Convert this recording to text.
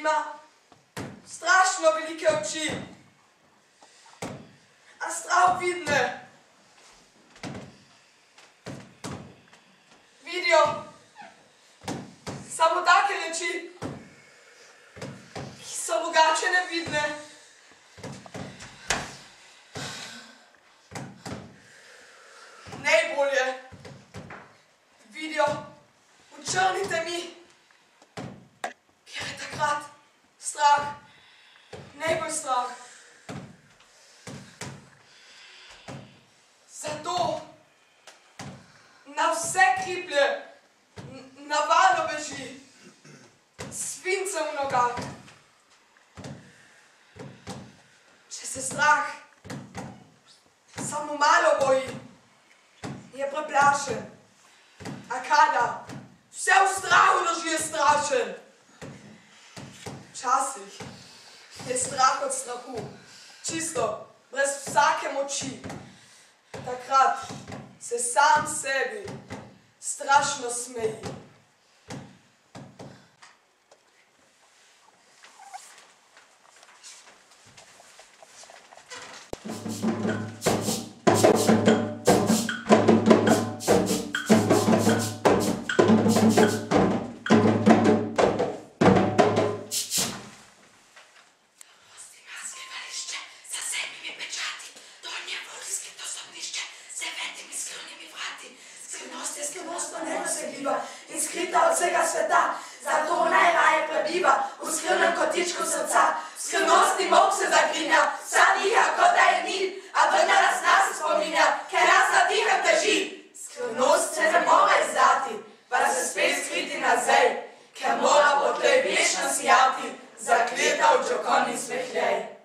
ima strašno velike oči, a strah vidne. Vidijo samo take reči, ki so drugače nevidne. Najbolje vidijo v črni temi, ker je takrat strah, najbolj strah. Zato na vse kriplje navadno beži, svince v nogah. Če se strah samo malo boji, je preplašen. A kadar vse v strahu drži, je strašen. Včasih je strah od strahu, čisto, brez vsake moči. Takrat se sam sebi strašno smeji. Skrivnostno nedosegljiva in skrita od vsega sveta, zato najraje prebiva v skrivnem kotičku srca. Skrivnostni molk se zagrinja, vsa diha, kot da je ni, a vendar nas nas spominja, ker nas na tihem teži. Skrivnost se ne more izdati, pa se spet skriti nazaj, ker mora po tlej večno sijati, zakleta v čokovni smehljej.